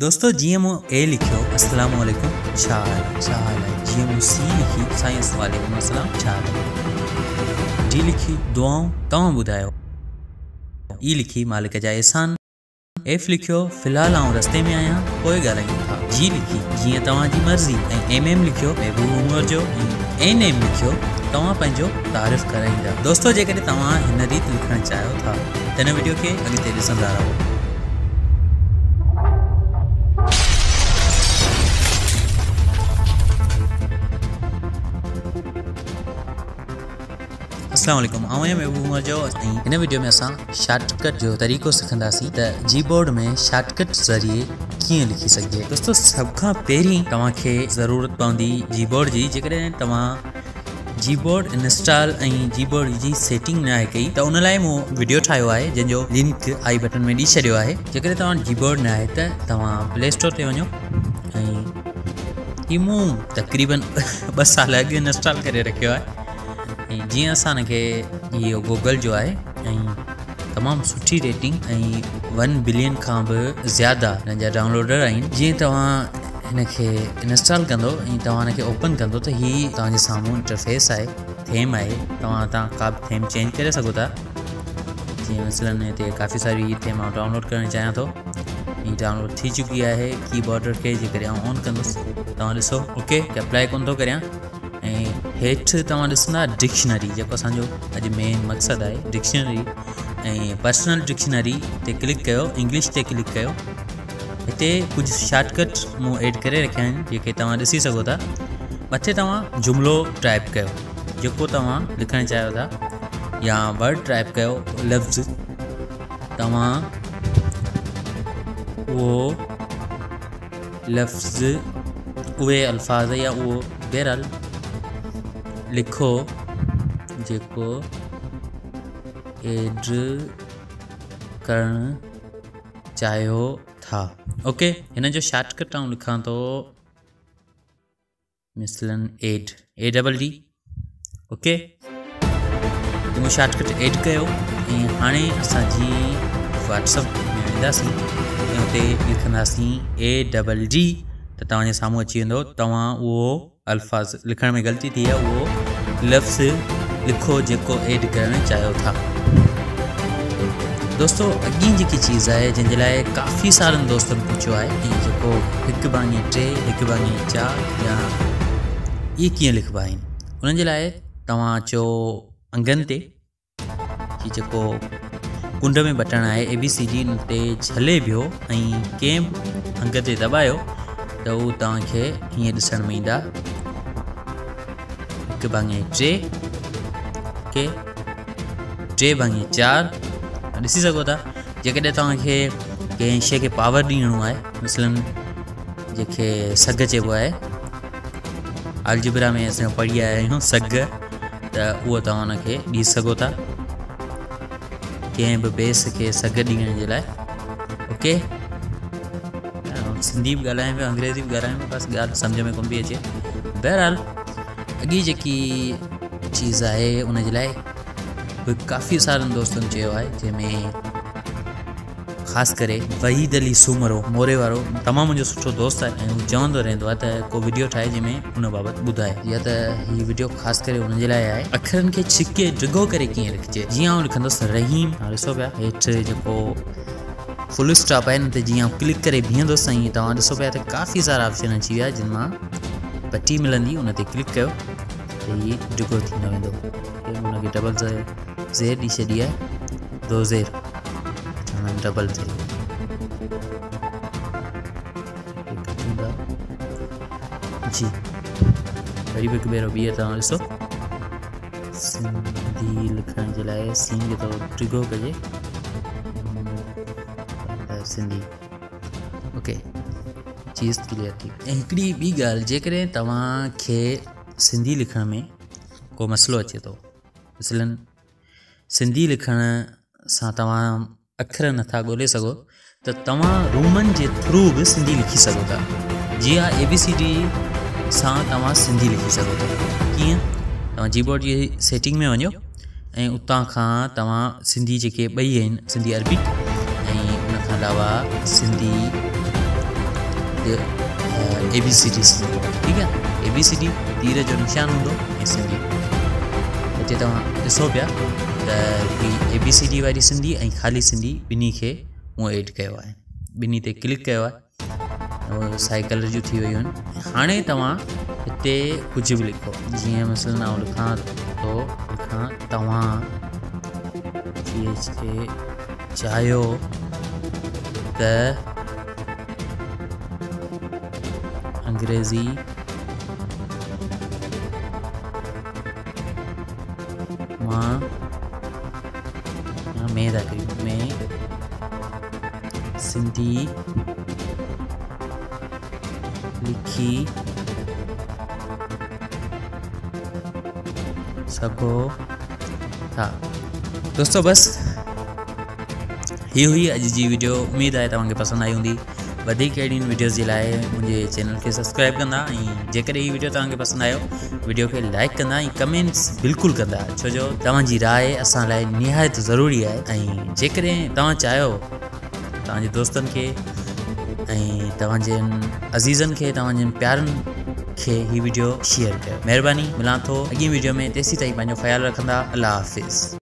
दोस्तों जीअं मूं ए लिखियो अस्सलाम वालेकुम छा हाल आहे जीअं मूं सी लिखी साईं वालेकुम अस्सलाम छा हाल आहे डी लिखी दुआऊं तव्हां ॿुधायो ई लिखी मालिक जा एहसान एफ लिखियो फ़िलहाल आउं रस्ते में आहियां पोइ ॻाल्हायूं था जी लिखी जीअं तव्हांजी मर्ज़ी ऐं एम लिखियो महबूब उमर जो एन लिखियो तव्हां पंहिंजो तारीफ़ कराईंदा। दोस्तों जेकॾहिं तव्हां हिन रीति लिखणु चाहियो था त हिन वीडियो खे अॻिते ॾिसंदा रहो। अस्सलाम वालेकुम आऊं महबूब उमर जो इन वीडियो में असां शॉर्टकट जो तरीक़ो सिखंदासीं त जी-बोर्ड में शॉर्टकट ज़रिए कीअं लिखी सघिजे। दोस्तों सब खां पहिरीं तव्हांखे ज़रूरत पवंदी जी-बोर्ड जी। जेकॾहिं तव्हां जी-बोर्ड इंस्टॉल ऐं जी-बोर्ड जी सेटिंग न आहे कई त उन लाइ मूं वीडियो ठाहियो आहे जंहिंजो लिंक आई बटन में ॾेई छॾियो आहे। जेकॾहिं तव्हां जी-बोर्ड न आहे त तव्हां प्ले स्टोर ते वञो ऐं हीउ मूं तक़रीबन 2 साल अॻु इंस्टॉल करे रखियो आहे। जीअं असांखे इहो गूगल जो आहे ऐं तमामु सुठी रेटिंग ऐं 1 बिलियन खां बि ज़्यादा हिन जा डाउनलोडर आहिनि। जीअं तव्हां हिनखे इंस्टॉल कंदो ऐं तव्हां हिनखे ओपन कंदो त हीअ तव्हांजे साम्हूं इंटरफेस आहे, थीम आहे। तव्हां का बि थीम चेंज करे सघो था। जीअं मसलन हिते काफ़ी सारी थीम आउं डाउनलोड करणु चाहियां थो। हीअ डाउनलोड थी चुकी आहे कीबोर्ड खे जेकॾहिं आउं ऑन कंदुसि तव्हां ॾिसो ओके अप्लाई कोन थो करियां। ऐं हेठि तव्हां ॾिसंदा डिक्शनरी जेको असांजो अॼु मेन मक़सदु आहे डिक्शनरी ऐं पर्सनल डिक्शनरी ते क्लिक कयो, इंग्लिश ते क्लिक कयो। हिते कुझु शॉर्टकट मूं ऐड करे रखिया आहिनि जेके तव्हां ॾिसी सघो था। मथे तव्हां जुमिलो टाइप कयो जेको तव्हां लिखणु चाहियो था या वर्ड टाइप कयो लफ़्ज़ तव्हां उहो लफ़्ज़ उहे अल्फाज़ या उहो बहरहाल लिखो जेको ऐड करणु चाहियो था। ओके हिन जो शॉर्टकट आउं लिखां थो मिसलन एड ADD। ओके मूं शॉर्टकट ऐड कयो ऐं हाणे असांजी व्हाट्सअप में वेंदासीं ऐं हुते लिखंदासीं ADD त तव्हांजे साम्हूं अची वेंदो। तव्हां उहो अल्फाज़ लिखण में ग़लती थी आहे उहो लफ़्ज़ लिखो जेको ऐड करणु चाहियो था। दोस्तों अॻी जेकी चीज़ आहे जंहिंजे लाइ काफ़ी सारनि दोस्तनि पुछियो आहे कि जेको 1/3 1/4 या इहे कीअं लिखिबा आहिनि, उन्हनि जे लाइ तव्हां अचो अंगनि ते कि जेको कुंड में बटण आहे ABCD उन ते झले बियो ऐं कंहिं अंग ते दॿायो त उहो तव्हांखे हीअं ॾिसण में ईंदा 1/3 के 3/4 ॾिसी सघो था। जेकॾहिं तव्हांखे कंहिं शइ खे पावर ॾियणो आहे मसलन जंहिंखे सग चइबो आहे अलजिब्रा में असां पढ़ी आया आहियूं सग त उहो तव्हां हुनखे ॾेई सघो था कंहिं बि बेस खे सग ॾियण जे लाइ। ओके सिंधी बि ॻाल्हायां पियो अंग्रेज़ी बि ॻाल्हायां पियो बसि ॻाल्हि सम्झ में कोन पई अचे। बहरहाल अॻी जेकी चीज़ आहे उन जे लाइ काफ़ी सारनि दोस्तनि चयो आहे जंहिंमें ख़ासि करे वहीद अली सूमरो मोरे वारो तमामु मुंहिंजो सुठो दोस्त आहे ऐं हू चवंदो रहंदो आहे त को वीडियो ठाहे जंहिंमें उन बाबति ॿुधाए। या त हीअ वीडियो ख़ासि करे उन जे लाइ आहे अखरनि खे छिके डिघो करे कीअं लिखिजे। जीअं आउं लिखंदुसि रहीम ॾिसो पिया हेठि जेको फुल स्टॉप आहे न त जीअं क्लिक करे बीहंदुसि ऐं तव्हां ॾिसो पिया त काफ़ी सारा ऑप्शन अची विया जिन मां पटी मिलंदी उन ते क्लिक कयो त हीअ डिघो थींदो वेंदो। हुनखे डबल ज़ेर ॾेई छॾी आहे 2 ज़ेर डबल ज़ेर जी वरी बि हिकु भेरो ॿीहर तव्हां ॾिसो सिंधी लिखण जे लाइ सीन खे थोरो डिघो कजे सिंधी। ओके चीज़ क्लियर थी। ऐं हिकिड़ी ॿी ॻाल्हि जेकॾहिं तव्हांखे सिंधी लिखण में को मसइलो अचे थो मसलन सिंधी लिखण सां तव्हां अखर नथा ॻोल्हे सघो त तव्हां रूमन जे थ्रू बि सिंधी लिखी सघो था। जीअं ABCD सां तव्हां सिंधी लिखी सघो था। कीअं तव्हां जी-बोर्ड जी सेटिंग में वञो ऐं उतां खां तव्हां सिंधी जेके ॿई आहिनि सिंधी अरबिक ऐं उन खां अलावा सिंधी ABCD सिंधी, ठीकु आहे। ABCD तीर जो निशान हूंदो ऐं सिंधी। हिते तव्हां ॾिसो पिया त ही ABCD वारी सिंधी ऐं ख़ाली सिंधी ॿिन्ही खे मूं एड कयो आहे। ॿिन्ही ते क्लिक कयो आहे, साई कलर जूं थी वियूं आहिनि। हाणे तव्हां हिते कुझु बि लिखो, जीअं मसलन आउं लिखां थो, लिखां तव्हां चाहियो त अंग्रेज़ी में सिंधी लिखी सघो था। दोस्तों बस ही हुई अॼु जी वीडियो। उम्मीद आहे तव्हांखे पसंदि आई हूंदी। वधीक अहिड़ियुनि वीडियोज़ जे लाइ मुंहिंजे चैनल खे सब्सक्राइब कंदा, ऐं जेकॾहिं हीअ वीडियो तव्हांखे पसंदि आयो वीडियो खे लाइक कंदा ऐं कमेंट्स बिल्कुलु कंदा, छो जो तव्हांजी राय असां लाइ निहायत ज़रूरी आहे। ऐं जेकॾहिं तव्हां चाहियो तव्हांजे दोस्तनि खे ऐं तव्हांजे अज़ीज़नि खे, तव्हांजे प्यारनि खे हीअ वीडियो शेयर कयो। महिरबानी, मिलां थो अॻी वीडियो में। तेसीं ताईं पंहिंजो ख़्यालु रखंदा। अल्लाह हाफ़िज़।